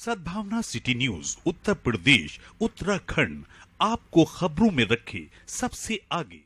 सद्भावना City News Uttar Pradesh Uttarakhand आपको खबरों में रखे सबसे आगे।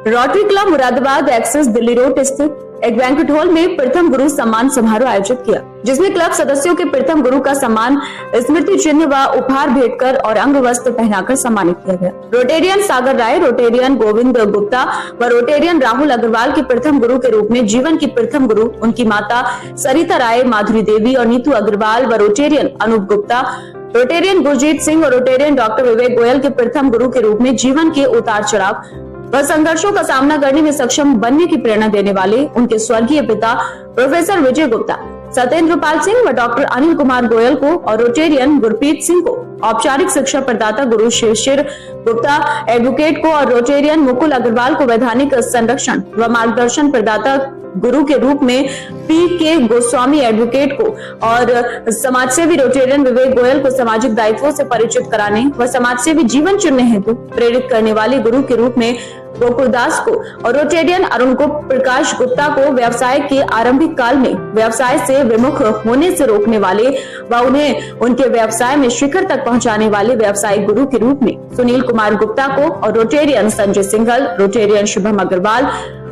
Rotary Club Moradabad access Delhi road स्थित एक बैंक्वेट हॉल में प्रथम गुरु सम्मान समारोह आयोजित किया, जिसमें क्लब सदस्यों के प्रथम गुरु का सम्मान स्मृति चिन्ह व उपहार भेंट कर और अंग वस्त्र पहनाकर सम्मानित किया गया। रोटेरियन सागर राय, रोटेरियन गोविंद गुप्ता व रोटेरियन राहुल अग्रवाल के प्रथम गुरु के रूप में जीवन की प्रथम गुरु उनकी माता सरिता राय, माधुरी देवी और नीतू अग्रवाल व रोटेरियन अनूप गुप्ता, रोटेरियन गुरजीत सिंह और रोटेरियन डॉक्टर विवेक गोयल के प्रथम गुरु के रूप में जीवन के उतार चढ़ाव व संघर्षों का सामना करने में सक्षम बनने की प्रेरणा देने वाले उनके स्वर्गीय पिता प्रोफेसर विजय गुप्ता, सत्येंद्र पाल सिंह व डॉक्टर अनिल कुमार गोयल को और रोटेरियन गुरप्रीत सिंह को औपचारिक शिक्षा प्रदाता गुरु शिशिर गुप्ता एडवोकेट को और रोटेरियन मुकुल अग्रवाल को वैधानिक संरक्षण व मार्गदर्शन प्रदाता गुरु के रूप में पी.के. गोस्वामी एडवोकेट को और समाजसेवी रोटेरियन विवेक गोयल को सामाजिक दायित्वों से परिचित कराने व समाजसेवी जीवन चुनने हेतु प्रेरित करने वाले गुरु के रूप में गोकुलदास को और रोटेरियन अरुण को प्रकाश गुप्ता को व्यवसाय के आरंभिक काल में व्यवसाय से विमुख होने से रोकने वाले व उन्हें उनके व्यवसाय में शिखर तक पहुंचाने वाले व्यवसायिक गुरु के रूप में सुनील कुमार गुप्ता को और Rotarian Sanjay Singhal, Rotarian Shubham Agarwal,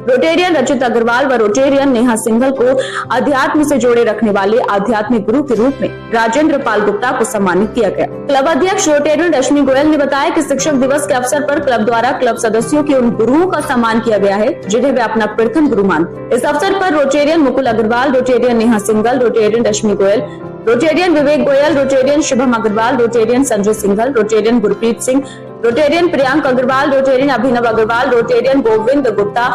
Rotarian Rachit Agarwal व रोटेरियन नेहा सिंघल को अध्यात्म से जोड़े रखने वाले आध्यात्मिक गुरु के रूप में राजेंद्र पाल गुप्ता को सम्मानित किया गया। क्लब अध्यक्ष रोटेरियन रश्मि गोयल ने बताया कि शिक्षक दिवस के अवसर पर क्लब द्वारा क्लब सदस्यों के उन गुरुओं का सम्मान किया गया है जिन्हें वे अपना प्रथम गुरु मानते। इस अवसर पर Rotarian Mukul Agarwal, Rotarian Neha Singhal, Rotarian Rashmi Goyal, Rotarian Vivek Goyal, Rotarian Shubham Agarwal, Rotarian Sanjay Singhal, Rotarian Gurpreet Singh, Rotarian Priyank Agarwal, Rotarian Abhinav Agarwal, Rotarian Govind Gupta,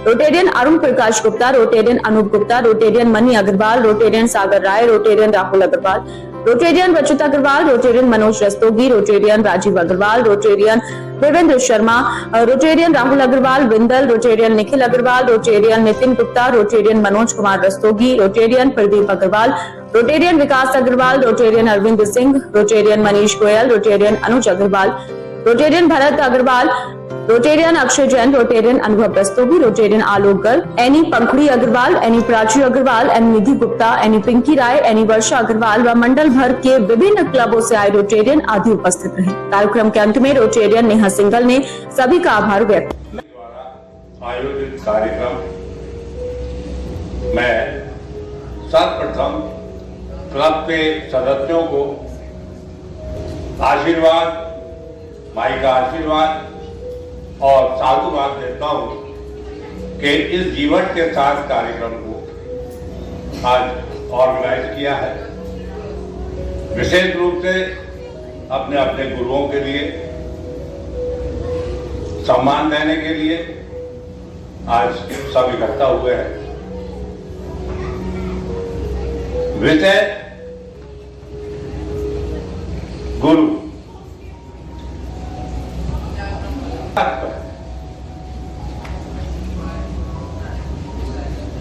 Rotarian Arun Prakash Gupta, Rotarian Anoop Gupta, Rotarian Mani Agarwal, Rotarian Sagar Rai, Rotarian Rahul Agarwal, Rotarian Rachit Agarwal, Rotarian Manoj Rastogi, Rotarian Rajeev Agarwal, Rotarian Devendra Sharma, Rotarian Rahul Agarwal Bindal, Rotarian Nikhil Agarwal, Rotarian Nitin Gupta, Rotarian Manoj Kumar Rastogi, Rotarian Pradeep Agarwal, Rotarian Vikas Agarwal, Rotarian Arvind Singh, Rotarian Manish Goyal, Rotarian Anuj Agarwal, Rotarian Bharat Agarwal, Rotarian Akshay Jain, Rotarian Anubhav Rastogi, Rotarian Alok Garg, Ann Pankhuri Agarwal, Ann Prachi Agarwal, Ann Nidhi Gupta, Ann Pinky Rai, Ann Varsha Agarwal व मंडल भर के विभिन्न क्लबों से आए Rotarian आदि उपस्थित रहे। कार्यक्रम के अंत में रोटेरियन नेहा सिंघल ने सभी का आभार व्यक्त किया। आयोजित कार्यक्रम में सर्वप्रथम क्लब के सदस्यों को आशीर्वाद, माई का आशीर्वाद और साधुवाद देता हूं कि इस जीवन के साथ कार्यक्रम को आज ऑर्गेनाइज किया है। विशेष रूप से अपने अपने गुरुओं के लिए सम्मान देने के लिए आज सब इकट्ठा हुए हैं। विषय गुरु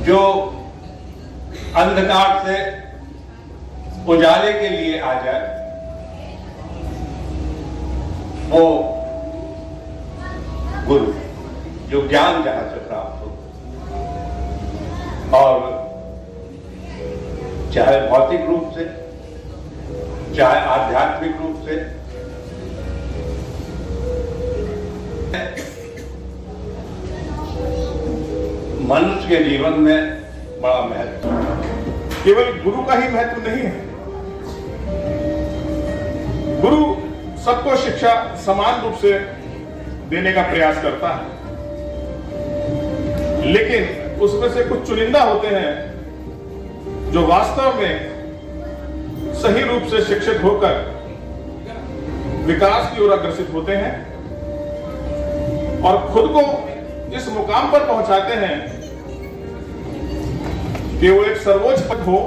जो अंधकार से उजाले के लिए आ जाए, वो गुरु जो ज्ञान जहां से प्राप्त हो, और चाहे भौतिक रूप से चाहे आध्यात्मिक रूप से, मनुष्य के जीवन में बड़ा महत्व है। केवल गुरु का ही महत्व नहीं है, गुरु सबको शिक्षा समान रूप से देने का प्रयास करता है, लेकिन उसमें से कुछ चुनिंदा होते हैं जो वास्तव में सही रूप से शिक्षित होकर विकास की ओर अग्रसित होते हैं और खुद को इस मुकाम पर पहुंचाते हैं कि वो एक सर्वोच्च पद हो,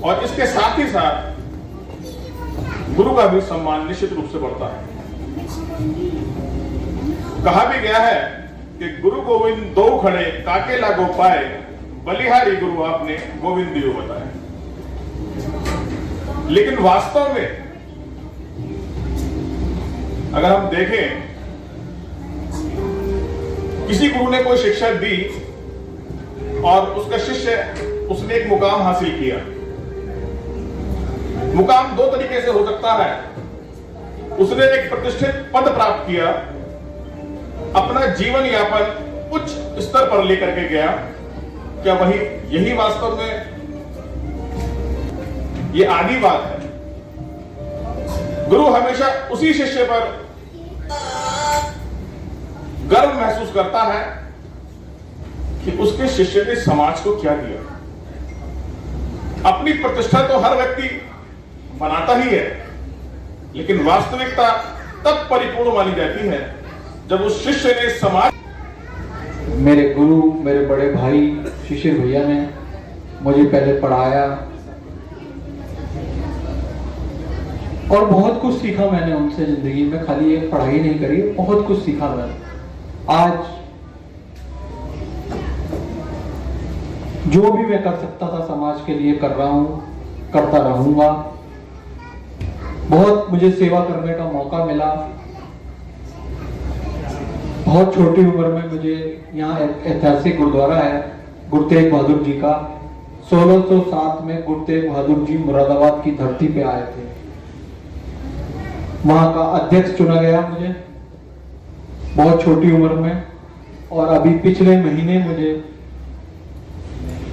और इसके साथ ही साथ गुरु का भी सम्मान निश्चित रूप से बढ़ता है। कहा भी गया है कि गुरु गोविंद दो खड़े काके लागो पाए, बलिहारी गुरु आपने गोविंद दियो बताए। लेकिन वास्तव में अगर हम देखें, किसी गुरु ने कोई शिक्षा दी और उसका शिष्य उसने एक मुकाम हासिल किया। मुकाम दो तरीके से हो सकता है। उसने एक प्रतिष्ठित पद प्राप्त किया, अपना जीवन यापन उच्च स्तर पर लेकर के गया। क्या वही यही वास्तव में ये आदि बात है? गुरु हमेशा उसी शिष्य पर गर्व महसूस करता है कि उसके शिष्य ने समाज को क्या दिया। अपनी प्रतिष्ठा तो हर व्यक्ति बनाता ही है, लेकिन वास्तविकता तब परिपूर्ण मानी जाती है जब उस शिष्य ने समाज। मेरे गुरु, मेरे बड़े भाई शिशिर भैया ने मुझे पहले पढ़ाया और बहुत कुछ सीखा मैंने उनसे। जिंदगी में खाली एक पढ़ाई नहीं करी, बहुत कुछ सीखा मैंने। आज जो भी मैं कर सकता था समाज के लिए कर रहा हूं, करता रहूंगा। बहुत मुझे सेवा करने का मौका मिला। बहुत छोटी उम्र में मुझे यहाँ ऐतिहासिक गुरुद्वारा है गुरु तेग बहादुर जी का। 1607 में गुरु तेग बहादुर जी मुरादाबाद की धरती पे आए थे। वहां का अध्यक्ष चुना गया मुझे बहुत छोटी उम्र में, और अभी पिछले महीने मुझे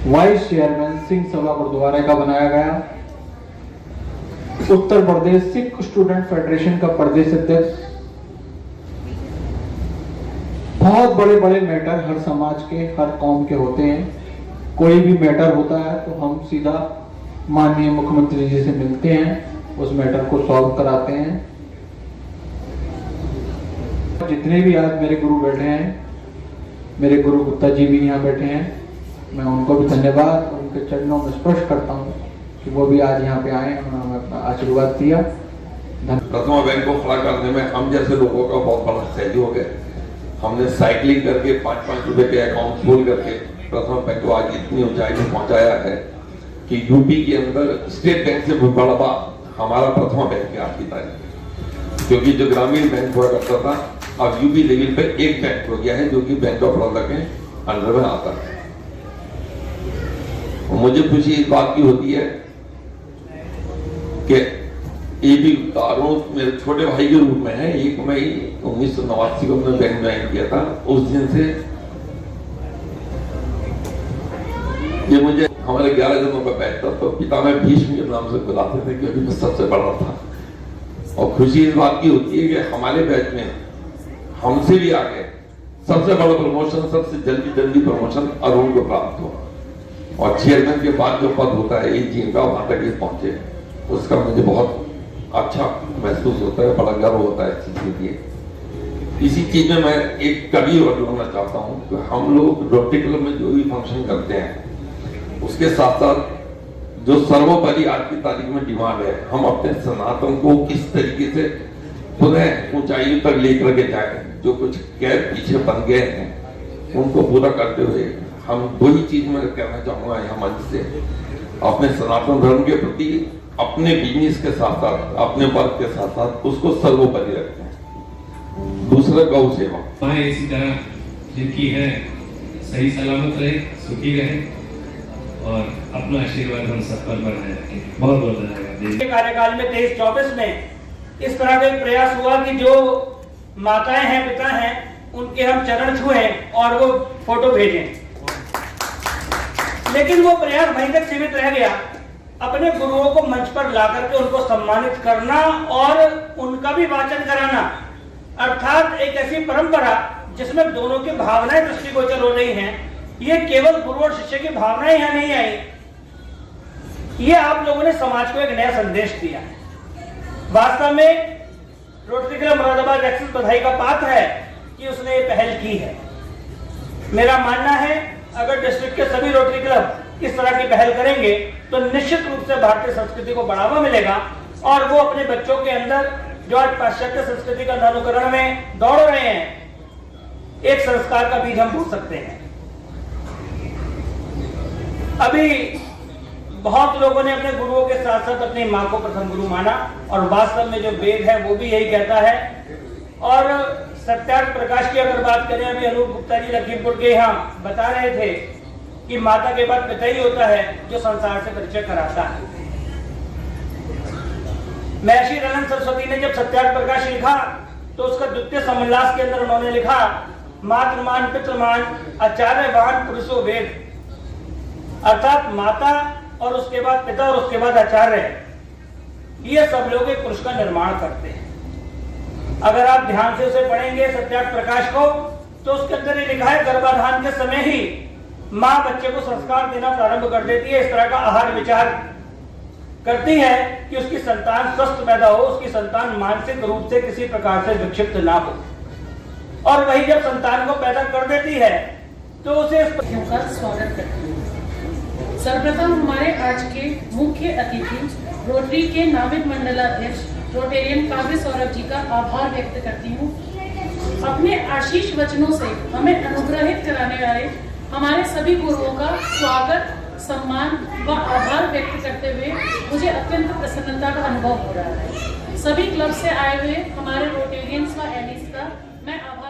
वाइस चेयरमैन सिंह सभा गुरुद्वारे का बनाया गया। उत्तर प्रदेश सिख स्टूडेंट फेडरेशन का प्रदेश अध्यक्ष। बहुत बड़े बड़े मैटर हर समाज के, हर कौम के होते हैं। कोई भी मैटर होता है तो हम सीधा माननीय मुख्यमंत्री जी से मिलते हैं, उस मैटर को सॉल्व कराते हैं। जितने भी आज मेरे गुरु बैठे हैं, मेरे गुरु गुप्ता जी भी यहाँ बैठे हैं, मैं उनको भी धन्यवाद और उनके चरणों में स्पर्श करता हूँ कि वो भी आज यहाँ पे आए, उन्होंने अपना आशीर्वाद दिया। प्रतिमा बैंक को खड़ा करने में हम जैसे लोगों का बहुत बड़ा सहयोग है। हमने साइकिलिंग करके 5-5 रुपए के अकाउंट खोल करके प्रतिमा बैंक को आज इतनी ऊंचाई में पहुंचाया है कि यूपी के अंदर स्टेट बैंक से बड़ा हमारा प्रतिमा बैंक है आज की तारीख। क्योंकि जो ग्रामीण बैंक हुआ करता था, अब यूपी लेवल पे एक बैंक हो गया है जो कि बैंक ऑफ बड़ौदा के अंडर में आता है। मुझे खुशी इस बात की होती है कि ये भी मेरे छोटे भाई के रूप में है। 1 मई 1989 को मैंने बैंक ज्वाइन किया था। उस दिन से ये मुझे हमारे 11 जनों का बैच था, तो पिता में भीष्म के नाम से बुलाते थे क्योंकि मैं सबसे बड़ा था। और खुशी इस बात की होती है कि हमारे बैच में हमसे भी आगे सबसे बड़ा प्रमोशन, सबसे जल्दी प्रमोशन अरुण को प्राप्त हुआ। और चेयरमैन के बाद जो पद होता है एक जीवन का, वहां तक ये पहुंचे, उसका मुझे बहुत अच्छा महसूस होता है, बड़ा गर्व होता है इस चीज के लिए। इसी चीज में मैं एक कड़ी और जोड़ना चाहता हूँ कि हम लोग रोटरी क्लब में जो भी फंक्शन करते हैं उसके साथ साथ जो सर्वोपरि आज की तारीख में डिमांड है, हम अपने सनातन को किस तरीके से पुनः ऊंचाई पर लेकर के जाए। जो कुछ गैप पीछे बन गए हैं उनको पूरा करते हुए हम वही चीज मैं कहना चाहूंगा यहाँ मंच से, अपने सनातन धर्म के प्रति, अपने बिजनेस के साथ साथ, अपने वर्क के साथ साथ उसको सर्वोपरि रखते हैं। दूसरा गौ सेवा। इसी तरह जिनकी है सही सलामत रहे, सुखी रहे और अपना आशीर्वाद हम सब पर बनाए रखें। बहुत बहुत धन्यवाद। कार्यकाल में 23-24 में इस तरह का एक प्रयास हुआ कि जो माताएं हैं, पिता हैं, उनके हम चरण छुएं और वो फोटो भेजें। लेकिन वो प्रयास वहीं तक सीमित रह गया। अपने गुरुओं को मंच पर ला करके उनको सम्मानित करना और उनका भी वाचन कराना, अर्थात एक ऐसी परंपरा जिसमें दोनों की भावनाएं दृष्टिगोचर हो रही हैं। ये केवल गुरु और शिष्य की भावनाएं यहाँ नहीं आई, ये आप लोगों ने समाज को एक नया संदेश दिया है। वास्तव में रोटरी क्लब मुरादाबाद एक्सिस बधाई का पात्र है कि उसने ये पहल की है। मेरा मानना है अगर डिस्ट्रिक्ट के सभी रोटरी क्लब इस तरह की पहल करेंगे तो निश्चित रूप से भारतीय संस्कृति को बढ़ावा मिलेगा और वो अपने बच्चों के अंदर जो आज पाश्चात्य संस्कृति का अनुकरण में दौड़ रहे हैं, एक संस्कार का बीज हम बो सकते हैं। अभी बहुत लोगों ने अपने गुरुओं के साथ साथ अपनी माँ को प्रथम गुरु माना और वास्तव में जो वेद है वो भी यही कहता है। और सत्यार्थ प्रकाश की अगर बात करें, अभी अनूप गुप्ता जी लखीमपुर के यहाँ बता रहे थे कि माता के बाद पिता ही होता है जो संसार से परिचय कराता है। महर्षि दयानंद सरस्वती ने जब सत्यार्थ प्रकाश लिखा तो उसका द्वितीय समोल्लास के अंदर उन्होंने लिखा, मातृमान पितृमान आचार्यवान पुरुषो वेद, अर्थात माता और उसके बाद पिता और उसके बाद आचार्य, ये सब लोग एक पुरुष का निर्माण करते हैं। अगर आप ध्यान से उसे पढ़ेंगे सत्यार्थ प्रकाश को तो उसके अंदर ये लिखा है, गर्भाधान के समय ही माँ बच्चे को संस्कार देना प्रारंभ कर देती है, इस तरह का आहार विचार करती है कि उसकी संतान स्वस्थ पैदा हो, उसकी संतान मानसिक रूप से किसी प्रकार से विक्षिप्त ना हो। और वही जब संतान को पैदा कर देती है तो उसे का स्वागत करती हूँ। सर्वप्रथम हमारे आज के मुख्य अतिथि रोटरी के नामित मंडलाध्यक्ष रोटेरियन काव्य सौरभ जी का आभार व्यक्त करती हूँ। अपने आशीष वचनों से हमें अनुग्रहित कराने वाले हमारे सभी गुरुओं का स्वागत, सम्मान व आभार व्यक्त करते हुए मुझे अत्यंत प्रसन्नता का अनुभव हो रहा है। सभी क्लब से आए हुए हमारे रोटेरियंस व एलिस का मैं आभार